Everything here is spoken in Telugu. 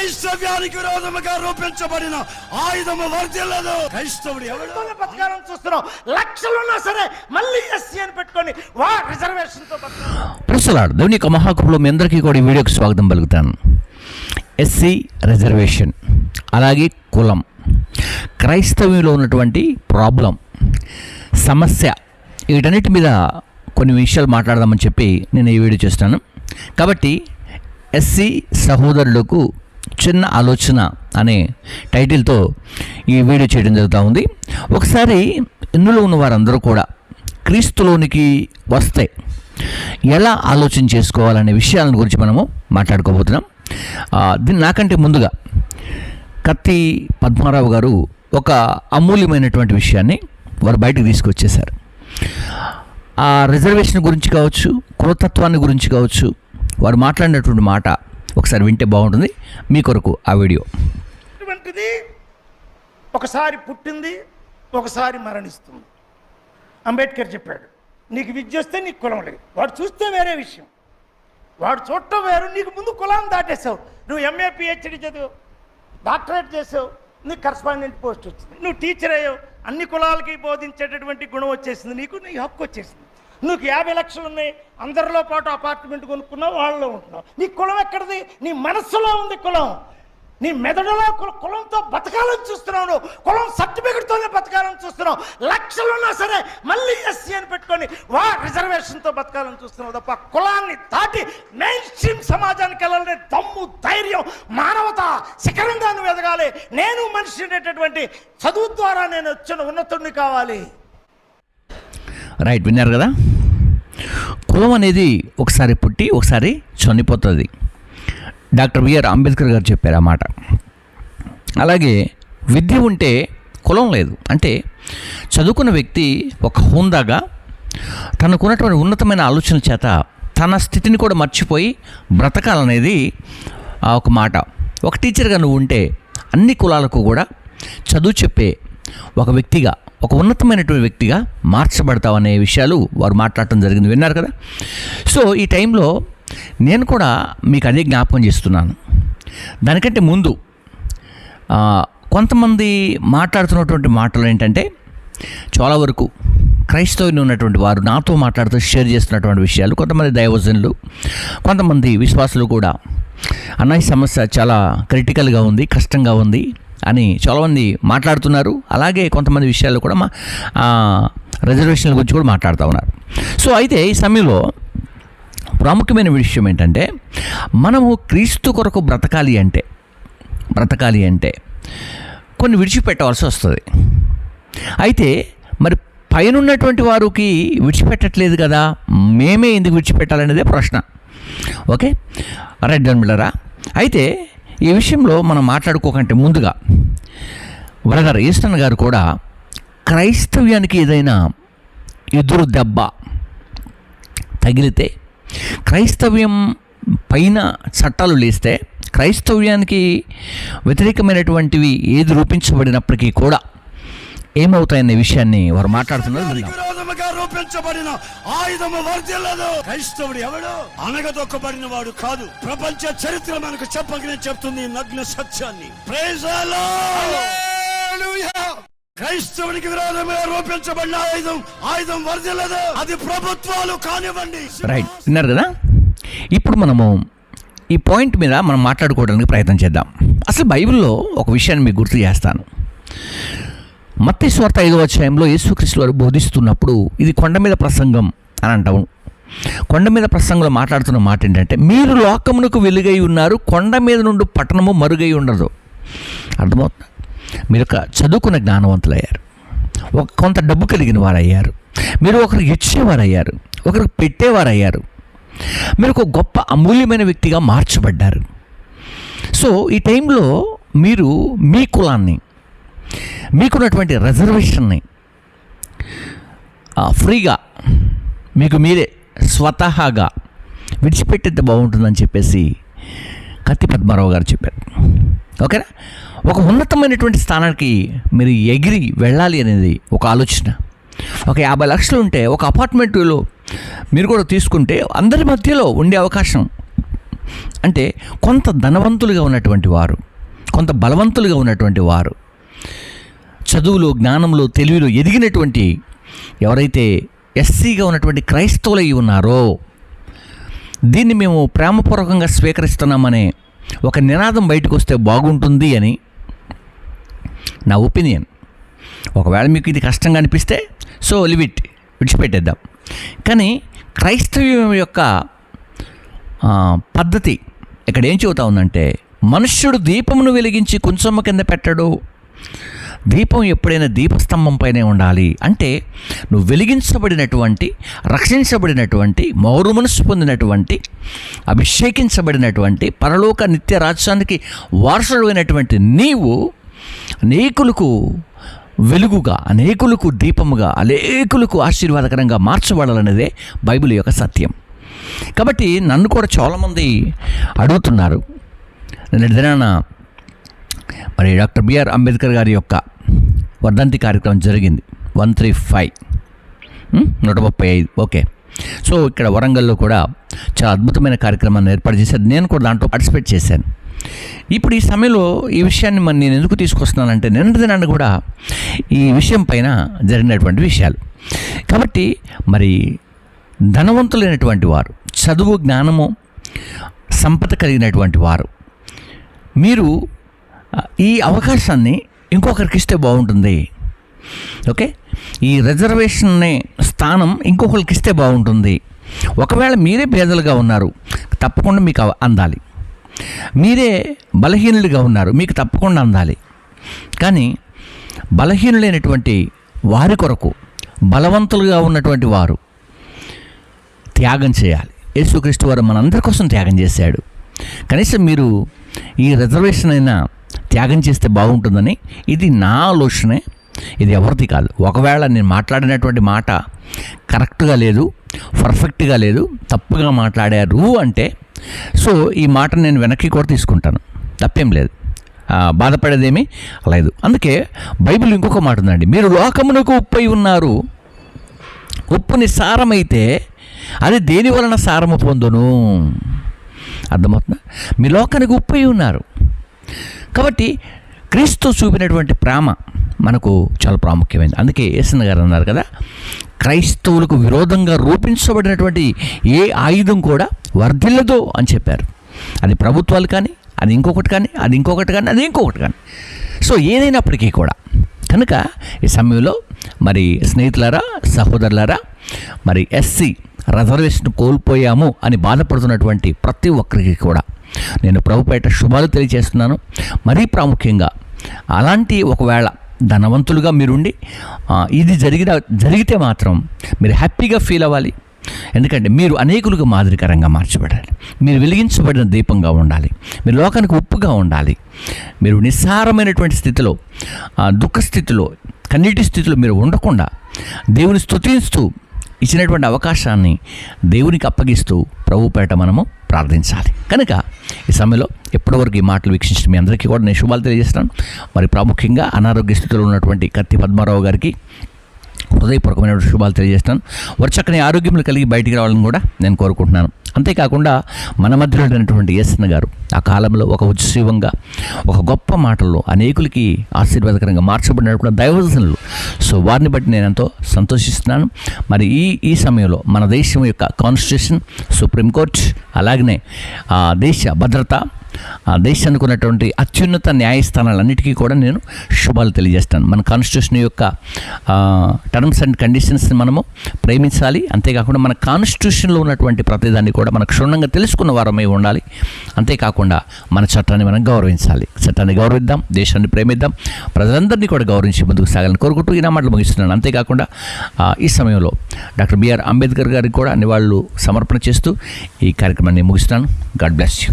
క్రైస్తవ్యానికి విరోధముగా రూపించబడిన ఆయుధము వర్ధిల్లదు. క్రైస్తవుడు ఎవడో బతకాలని చూస్తున్నాం. లక్షలున్నా సరే మళ్ళీ ఎస్సీ అని పెట్టుకొని రిజర్వేషన్ తో ప్రస్తులాడు దేవుని యొక్క మహాకృపలో మీ అందరికీ కూడా ఈ వీడియోకి స్వాగతం పలుకుతాను. ఎస్సీ రిజర్వేషన్, అలాగే కులం, క్రైస్తవ్యంలో ఉన్నటువంటి ప్రాబ్లం, సమస్య, వీటన్నిటి మీద కొన్ని విషయాలు మాట్లాడదామని చెప్పి నేను ఈ వీడియో చేస్తున్నాను. కాబట్టి ఎస్సీ సహోదరులకు చిన్న ఆలోచన అనే టైటిల్తో ఈ వీడియో చేయడం జరుగుతూ ఉంది. ఒకసారి ఇందులో ఉన్న వారందరూ కూడా క్రీస్తులోనికి వస్తే ఎలా ఆలోచన చేసుకోవాలనే విషయాల గురించి మనము మాట్లాడుకోబోతున్నాం. దీన్ని నాకంటే ముందుగా కత్తి పద్మారావు గారు ఒక అమూల్యమైనటువంటి విషయాన్ని వారు బయటకు తీసుకొచ్చేశారు. ఆ రిజర్వేషన్ గురించి కావచ్చు, కులతత్వాన్ని గురించి కావచ్చు, వారు మాట్లాడినటువంటి మాట ఒకసారి వింటే బాగుంటుంది. మీ కొరకు ఆ వీడియో. ఇటువంటిది ఒకసారి పుట్టింది, ఒకసారి మరణిస్తుంది. అంబేద్కర్ చెప్పాడు, నీకు విద్య వస్తే నీకు కులం లేదు. వాడు చూస్తే వేరే విషయం, వాడు చూడటం వేరు. నీకు ముందు కులాన్ని దాటేసావు. నువ్వు ఎంఏ పిహెచ్డి చదివావు, డాక్టరేట్ చేసావు, నీకు కరస్పాండెంట్ పోస్ట్ వచ్చింది, నువ్వు టీచర్ అయ్యావు, అన్ని కులాలకి బోధించేటటువంటి గుణం వచ్చేసింది, నీకు నీ హక్కు వచ్చేసింది. నీకు 50 లక్షలు ఉన్నాయి, అందరిలో పాటు అపార్ట్మెంట్ కొనుక్కున్నావు, వాళ్ళలో ఉంటున్నావు. నీ కులం ఎక్కడిది? నీ మనస్సులో ఉంది కులం. నీ మెదడులో కులంతో బతకాలని చూస్తున్నావు. కులం సర్టిఫికెట్తోనే బతకాలని చూస్తున్నావు. లక్షలున్నా సరే మళ్ళీ ఎస్సీ అని పెట్టుకొని రిజర్వేషన్తో బతకాలని చూస్తున్నావు తప్ప కులాన్ని దాటి మెయిన్ స్ట్రీమ్ సమాజానికి వెళ్ళాలనే దమ్ము, ధైర్యం, మానవత శిఖరంగా నువ్వు ఎదగాలి. నేను మనిషి అనేటటువంటి చదువు ద్వారా నేను వచ్చిన ఉన్నతుడిని కావాలి. రైట్, విన్నారు కదా. కులం అనేది ఒకసారి పుట్టి ఒకసారి చనిపోతుంది. డాక్టర్ బిఆర్ అంబేద్కర్ గారు చెప్పారు ఆ మాట. అలాగే విద్య ఉంటే కులం లేదు. అంటే చదువుకున్న వ్యక్తి ఒక హోందాగా తనకున్నటువంటి ఉన్నతమైన ఆలోచన చేత తన స్థితిని కూడా మర్చిపోయి బ్రతకాలనేది ఒక మాట. ఒక టీచర్గా నువ్వు ఉంటే అన్ని కులాలకు కూడా చదువు చెప్పే ఒక వ్యక్తిగా, ఒక ఉన్నతమైనటువంటి వ్యక్తిగా మార్చబడతావు అనే విషయాలు వారు మాట్లాడటం జరిగింది. విన్నారు కదా. సో ఈ టైంలో నేను కూడా మీకు అదే జ్ఞాపకం చేస్తున్నాను. దానికంటే ముందు కొంతమంది మాట్లాడుతున్నటువంటి మాటలు ఏంటంటే, చాలా వరకు క్రైస్తవులు ఉన్నటువంటి వారు నాతో మాట్లాడుతూ షేర్ చేస్తున్నటువంటి విషయాలు, కొంతమంది దైవజనులు, కొంతమంది విశ్వాసులు కూడా అన్న ఈ సమస్య చాలా క్రిటికల్గా ఉంది, కష్టంగా ఉంది అని చాలామంది మాట్లాడుతున్నారు. అలాగే కొంతమంది విషయాలు కూడా రిజర్వేషన్ల గురించి కూడా మాట్లాడుతూ ఉన్నారు. సో అయితే ఈ సమయంలో ప్రాముఖ్యమైన విషయం ఏంటంటే, మనము క్రీస్తు కొరకు బ్రతకాలి అంటే కొన్ని విడిచిపెట్టవలసి వస్తుంది. అయితే మరి పైన ఉన్నటువంటి వారికి విడిచిపెట్టట్లేదు కదా, మేమే ఎందుకు విడిచిపెట్టాలనేదే ప్రశ్న. ఓకే, రైట్ మిల్లరా. అయితే ఈ విషయంలో మనం మాట్లాడుకోకంటే ముందుగా బ్రదర్ ఈస్టన్ గారు కూడా క్రైస్తవ్యానికి ఏదైనా ఎదురు దెబ్బ తగిలితే, క్రైస్తవ్యం పైన చట్టాలు లేస్తే, క్రైస్తవ్యానికి వ్యతిరేకమైనటువంటివి ఏది రూపించబడినప్పటికీ కూడా ఏమవుతాయనే విషయాన్ని వారు మాట్లాడుతున్నారు. విరోధముగా రూపించబడిన ఆయుధము వర్ధిల్లదు. క్రైస్తవుడు ఎవడు? అనగదొక్కబడిన వాడు కాదు. ప్రపంచ చరిత్ర మనకు చెప్పకనే చెప్తుంది నగ్న సత్యాన్ని. Praise the lord. హల్లెలూయా. క్రైస్తవునికి విరోధంగా రూపించబడిన ఆయుధం వర్ధిల్లదు. అది ప్రభుత్వాలు కానివ్వండి. రైట్, విన్నారు కదా. ఇప్పుడు మనము ఈ పాయింట్ మీద మనం మాట్లాడుకోవడానికి ప్రయత్నం చేద్దాం. అసలు బైబిల్లో ఒక విషయాన్ని మీకు గుర్తు చేస్తాను. మత్తయి సువార్త 5వ అధ్యాయంలో యేసుక్రీస్తు వారు బోధిస్తున్నప్పుడు ఇది కొండ మీద ప్రసంగం అని అంటాము. కొండ మీద ప్రసంగంలో మాట్లాడుతున్న మాట ఏంటంటే, మీరు లోకమునకు వెలుగై ఉన్నారు, కొండ మీద నుండి పట్టణము మరుగై ఉండదు. అర్థమవుతుంది. మీరు ఒక చదువుకున్న జ్ఞానవంతులయ్యారు, కొంత డబ్బు కలిగిన వారయ్యారు, మీరు ఒకరికి ఇచ్చేవారయ్యారు, ఒకరికి పెట్టేవారయ్యారు, మీరు ఒక గొప్ప అమూల్యమైన వ్యక్తిగా మార్చబడ్డారు. సో ఈ టైంలో మీరు మీ కులాన్ని, మీకున్నటువంటి రిజర్వేషన్ని ఫ్రీగా మీకు మీరే స్వతహాగా విడిచిపెట్టేది బాగుంటుందని చెప్పేసి కత్తి పద్మారావు గారు చెప్పారు. ఓకేనా. ఒక ఉన్నతమైనటువంటి స్థానానికి మీరు ఎగిరి వెళ్ళాలి అనేది ఒక ఆలోచన. ఒక 50 లక్షలు ఉంటే ఒక అపార్ట్మెంట్లో మీరు కూడా తీసుకుంటే అందరి మధ్యలో ఉండే అవకాశం అంటే కొంత ధనవంతులుగా ఉన్నటువంటి వారు, కొంత బలవంతులుగా ఉన్నటువంటి వారు, చదువులో, జ్ఞానంలో, తెలివిలో ఎదిగినటువంటి ఎవరైతే ఎస్సీగా ఉన్నటువంటి క్రైస్తవులై ఉన్నారో, దీన్ని మేము ప్రేమపూర్వకంగా స్వీకరిస్తున్నామనే ఒక నినాదం బయటకు వస్తే బాగుంటుంది అని నా ఒపీనియన్. ఒకవేళ మీకు ఇది కష్టంగా అనిపిస్తే సో లివిట్, విడిచిపెట్టేద్దాం. కానీ క్రైస్తవ్యం యొక్క పద్ధతి ఇక్కడ ఏం చెబుతా ఉందంటే, మనుష్యుడు దీపమును వెలిగించి కుంచమ్మ కింద పెట్టడు, దీపం ఎప్పుడైనా దీపస్తంభం పైనే ఉండాలి. అంటే నువ్వు వెలిగించబడినటువంటి, రక్షించబడినటువంటి, మౌరు మనసు పొందినటువంటి, అభిషేకించబడినటువంటి, పరలోక నిత్య రాజ్యానికి వారసుడు అయినటువంటి నీవు అనేకులకు వెలుగుగా, అనేకులకు దీపముగా, అనేకులకు ఆశీర్వాదకరంగా మార్చబడాలనేదే బైబిల్ యొక్క సత్యం. కాబట్టి నన్ను కూడా చాలామంది అడుగుతున్నారు. నిన్నటి దినాన మరి డాక్టర్ బిఆర్ అంబేద్కర్ గారి యొక్క వర్ధంతి కార్యక్రమం జరిగింది. 135 ఓకే. సో ఇక్కడ వరంగల్లో కూడా చాలా అద్భుతమైన కార్యక్రమాన్ని ఏర్పాటు చేశారు. నేను కూడా దాంట్లో పార్టిసిపేట్ చేశాను. ఇప్పుడు ఈ సమయంలో ఈ విషయాన్ని మరి నేను ఎందుకు తీసుకొస్తున్నానంటే, నిన్నటి దినాన్ని కూడా ఈ విషయం పైన జరిగినటువంటి విషయాలు. కాబట్టి మరి ధనవంతులైనటువంటి వారు, చదువు, జ్ఞానము, సంపద కలిగినటువంటి వారు, మీరు ఈ అవకాశాన్ని ఇంకొకరికి ఇస్తే బాగుంటుంది. ఓకే, ఈ రిజర్వేషన్ అనే స్థానం ఇంకొకరికి ఇస్తే బాగుంటుంది. ఒకవేళ మీరే పేదలుగా ఉన్నారు, తప్పకుండా మీకు అందాలి. మీరే బలహీనులుగా ఉన్నారు, మీకు తప్పకుండా అందాలి. కానీ బలహీనులైనటువంటి వారి కొరకు బలవంతులుగా ఉన్నటువంటి వారు త్యాగం చేయాలి. యేసుక్రీస్తు వారు మనందరి కోసం త్యాగం చేశాడు. కనీసం మీరు ఈ రిజర్వేషన్ అయినా త్యాగం చేస్తే బాగుంటుందని ఇది నా ఆలోచనే, ఇది ఎవరిది కాదు. ఒకవేళ నేను మాట్లాడినటువంటి మాట కరెక్ట్గా లేదు, పర్ఫెక్ట్గా లేదు, తప్పుగా మాట్లాడారు అంటే సో ఈ మాట నేను వెనక్కి కూడా తీసుకుంటాను, తప్పేం లేదు, బాధపడేదేమీ లేదు. అందుకే బైబిల్ ఇంకొక మాట ఉందండి, మీరు లోకమునకు ఉప్పై ఉన్నారు, ఉప్పు నిస్సారమైతే అది దేని వలన సారము పొందును. అర్థమవుతుందా? మీ లోకానికి ఉప్పై ఉన్నారు. కాబట్టి క్రీస్తు చూపినటువంటి ప్రేమ మనకు చాలా ప్రాముఖ్యమైనది. అందుకే యేసన్న గారు అన్నారు కదా, క్రైస్తవులకు విరోధంగా రూపించబడినటువంటి ఏ ఆయుధం కూడా వర్ధిల్లదు అని చెప్పారు. అది ప్రభుత్వాలు కానీ, అది ఇంకొకటి కానీ, అది ఇంకొకటి కానీ, అది ఇంకొకటి కానీ, సో ఏదైనప్పటికీ కూడా. కనుక ఈ సమయంలో మరి స్నేహితులారా, సహోదరులారా, మరి ఎస్సీ రిజర్వేషన్ కోల్పోయాము అని బాధపడుతున్నటువంటి ప్రతి ఒక్కరికి కూడా నేను ప్రభుపేట శుభాలు తెలియజేస్తున్నాను. మరీ ప్రాముఖ్యంగా అలాంటి ఒకవేళ ధనవంతులుగా మీరుండి ఇది జరిగితే మాత్రం మీరు హ్యాపీగా ఫీల్ అవ్వాలి. ఎందుకంటే మీరు అనేకులకు మాదిరికరంగా మార్చబడాలి. మీరు వెలిగించబడిన దీపంగా ఉండాలి. మీరు లోకానికి ఉప్పుగా ఉండాలి. మీరు నిస్సారమైనటువంటి స్థితిలో, దుఃఖ స్థితిలో, కన్నీటి స్థితిలో మీరు ఉండకుండా దేవుని స్తుతిస్తూ ఇచ్చినటువంటి అవకాశాన్ని దేవునికి అప్పగిస్తూ ప్రభుపేట మనము ప్రార్థించాలి. కనుక ఈ సమయంలో ఎప్పటివరకు ఈ మాటలు వీక్షించిన మీ అందరికీ కూడా నేను శుభాలు తెలియజేస్తున్నాను. మరి ప్రాముఖ్యంగా అనారోగ్య స్థితిలో ఉన్నటువంటి కత్తి పద్మారావు గారికి హృదయపూర్వకమైన శుభాలు తెలియజేస్తున్నాను. వారు చక్కని ఆరోగ్యములు కలిగి బయటికి రావాలని కూడా నేను కోరుకుంటున్నాను. అంతేకాకుండా మన మధ్యలో ఉన్నటువంటి యేసన్న గారు ఆ కాలంలో ఒక ఉజ్జీవంగా, ఒక గొప్ప మాటల్లో అనేకులకి ఆశీర్వాదకరంగా మార్చబడినటువంటి దైవజనులు. సో వారిని బట్టి నేను ఎంతో సంతోషిస్తున్నాను. మరి ఈ సమయంలో మన దేశం యొక్క కాన్స్టిట్యూషన్, సుప్రీంకోర్టు, అలాగనే దేశ భద్రత, దేశానికి ఉన్నటువంటి అత్యున్నత న్యాయస్థానాలన్నిటికీ కూడా నేను శుభాలు తెలియజేస్తాను. మన కాన్స్టిట్యూషన్ యొక్క టర్మ్స్ అండ్ కండిషన్స్ని మనము ప్రేమించాలి. అంతేకాకుండా మన కాన్స్టిట్యూషన్లో ఉన్నటువంటి ప్రతిదాన్ని కూడా మనం క్షుణ్ణంగా తెలుసుకున్న వారమై ఉండాలి. అంతేకాకుండా మన చట్టాన్ని మనం గౌరవించాలి. చట్టాన్ని గౌరవిద్దాం, దేశాన్ని ప్రేమిద్దాం, ప్రజలందరినీ కూడా గౌరవించి ముందుకు సాగాలని కోరుకుంటూ ఈ నా మాటలు ముగిస్తున్నాను. అంతేకాకుండా ఈ సమయంలో డాక్టర్ బిఆర్ అంబేద్కర్ గారికి కూడా నివాళులు సమర్పణ చేస్తూ ఈ కార్యక్రమాన్ని ముగిస్తున్నాను. God bless you.